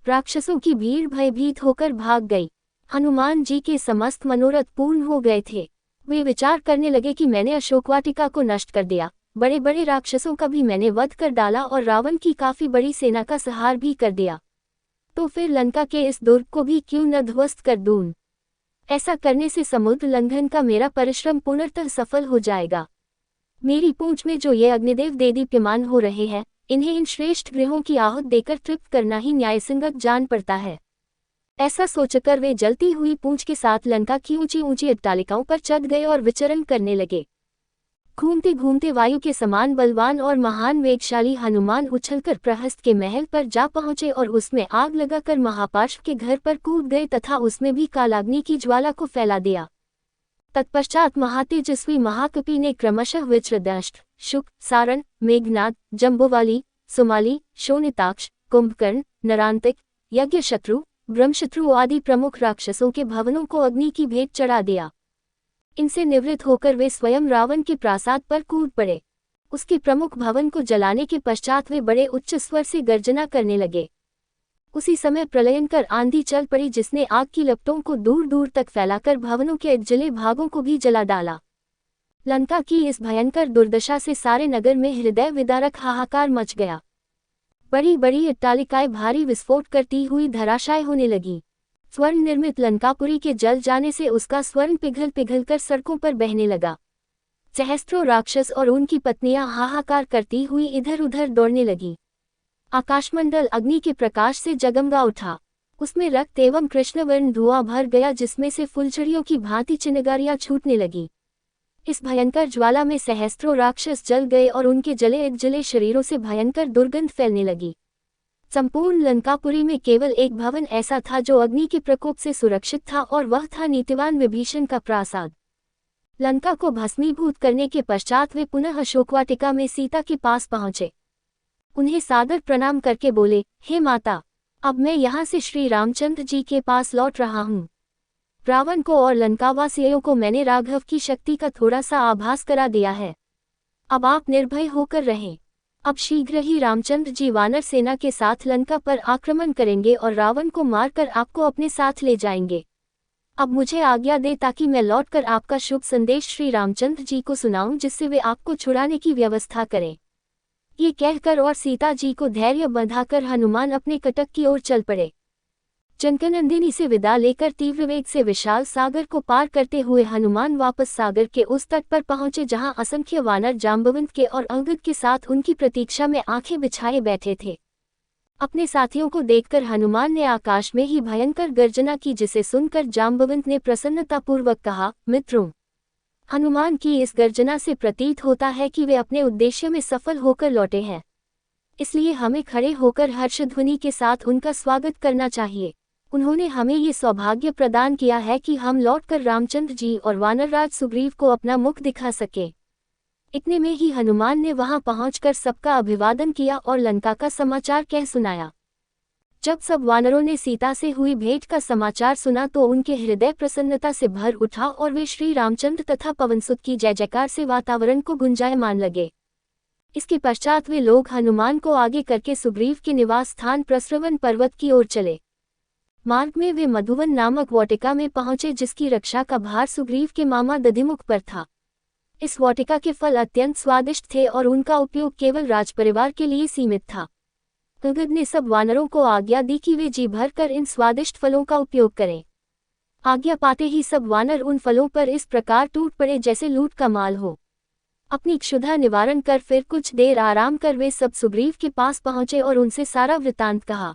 राक्षसों की भीड़ भयभीत होकर भाग गई। हनुमान जी के समस्त मनोरथ पूर्ण हो गए थे। वे विचार करने लगे कि मैंने अशोकवाटिका को नष्ट कर दिया, बड़े बड़े राक्षसों का भी मैंने वध कर डाला और रावण की काफी बड़ी सेना का संहार भी कर दिया, तो फिर लंका के इस दुर्ग को भी क्यों न ध्वस्त कर दूं। ऐसा करने से समुद्र लंघन का मेरा परिश्रम पूर्णतः सफल हो जाएगा। मेरी पूंछ में जो ये अग्निदेव देदीप्यमान हो रहे हैं, इन्हें इन श्रेष्ठ ग्रहों की आहत देकर तृप्त करना ही न्यायसंगत जान पड़ता है। ऐसा सोचकर वे जलती हुई पूंछ के साथ लंका की ऊंची ऊंची अट्टालिकाओं पर चढ़ गए और विचरण करने लगे। घूमते घूमते वायु के समान बलवान और महान वेगशाली हनुमान उछलकर प्रहस्त के महल पर जा पहुंचे और उसमें आग लगाकर महापार्श्व के घर पर कूद गए तथा उसमें भी कालाग्नि की ज्वाला को फैला दिया। तत्पश्चात महातेजस्वी महाकपि ने क्रमशः वज्रदंष्ट, शुक, सारण, मेघनाद, जम्बोवाली, सुमाली, शोणिताक्ष, कुंभकर्ण, नरांतिक, यज्ञशत्रु, ब्रह्मशत्रु आदि प्रमुख राक्षसों के भवनों को अग्नि की भेंट चढ़ा दिया। इनसे निवृत्त होकर वे स्वयं रावण के प्रासाद पर कूद पड़े। उसके प्रमुख भवन को जलाने के पश्चात वे बड़े उच्च स्वर से गर्जना करने लगे। उसी समय प्रलयंकर आंधी चल पड़ी, जिसने आग की लपटों को दूर दूर तक फैलाकर भवनों के जले भागों को भी जला डाला। लंका की इस भयंकर दुर्दशा से सारे नगर में हृदय विदारक हाहाकार मच गया। बड़ी बड़ी अट्टालिकाएं भारी विस्फोट करती हुई धराशायी होने लगी। स्वर्ण निर्मित लंकापुरी के जल जाने से उसका स्वर्ण पिघल पिघलकर सड़कों पर बहने लगा। सहस्त्रों राक्षस और उनकी पत्नियां हाहाकार करती हुई इधर उधर दौड़ने लगी। आकाशमंडल अग्नि के प्रकाश से जगमगा उठा। उसमें रक्त एवं कृष्णवर्ण धुआं भर गया, जिसमें से फुलझड़ियों की भांति चिनगारियां छूटने लगी। इस भयंकर ज्वाला में सहस्त्रों राक्षस जल गए और उनके जले शरीरों से भयंकर दुर्गंध फैलने लगी। संपूर्ण लंकापुरी में केवल एक भवन ऐसा था जो अग्नि के प्रकोप से सुरक्षित था, और वह था नीतिवान विभीषण का प्रासाद। लंका को भस्मीभूत करने के पश्चात वे पुनः अशोकवाटिका में सीता के पास पहुंचे। उन्हें सादर प्रणाम करके बोले, हे माता, अब मैं यहाँ से श्री रामचंद्र जी के पास लौट रहा हूँ। रावण को और लंकावासियों को मैंने राघव की शक्ति का थोड़ा सा आभास करा दिया है। अब आप निर्भय होकर रहें। अब शीघ्र ही रामचंद्र जी वानर सेना के साथ लंका पर आक्रमण करेंगे और रावण को मारकर आपको अपने साथ ले जाएंगे। अब मुझे आज्ञा दे ताकि मैं लौटकर आपका शुभ संदेश श्री रामचंद्र जी को सुनाऊं, जिससे वे आपको छुड़ाने की व्यवस्था करें। ये कहकर और सीता जी को धैर्य बंधाकर हनुमान अपने कटक की ओर चल पड़े। जनकनंदिनी से विदा लेकर तीव्र वेग से विशाल सागर को पार करते हुए हनुमान वापस सागर के उस तट पर पहुंचे जहां असंख्य वानर जाम्बवंत के और अंगद के साथ उनकी प्रतीक्षा में आंखें बिछाए बैठे थे। अपने साथियों को देखकर हनुमान ने आकाश में ही भयंकर गर्जना की, जिसे सुनकर जाम्बवंत ने प्रसन्नतापूर्वक कहा, मित्रों, हनुमान की इस गर्जना से प्रतीत होता है कि वे अपने उद्देश्य में सफल होकर लौटे हैं। इसलिए हमें खड़े होकर हर्षध्वनि के साथ उनका स्वागत करना चाहिए। उन्होंने हमें ये सौभाग्य प्रदान किया है कि हम लौटकर रामचंद्र जी और वानरराज सुग्रीव को अपना मुख दिखा सके। इतने में ही हनुमान ने वहां पहुंचकर सबका अभिवादन किया और लंका का समाचार कह सुनाया। जब सब वानरों ने सीता से हुई भेंट का समाचार सुना तो उनके हृदय प्रसन्नता से भर उठा और वे श्री रामचंद्र तथा पवनसुत की जय जयकार से वातावरण को गुंजायमान लगे। इसके पश्चात वे लोग हनुमान को आगे करके सुग्रीव के निवास स्थान प्रस्रवण पर्वत की ओर चले। मार्ग में वे मधुवन नामक वाटिका में पहुंचे, जिसकी रक्षा का भार सुग्रीव के मामा दधिमुख पर था। इस वाटिका के फल अत्यंत स्वादिष्ट थे और उनका उपयोग केवल राजपरिवार के लिए सीमित था। अंगद ने सब वानरों को आज्ञा दी कि वे जी भर कर इन स्वादिष्ट फलों का उपयोग करें। आज्ञा पाते ही सब वानर उन फलों पर इस प्रकार टूट पड़े जैसे लूट का माल हो। अपनी क्षुधा निवारण कर फिर कुछ देर आराम कर वे सब सुग्रीव के पास पहुंचे और उनसे सारा वृतांत कहा।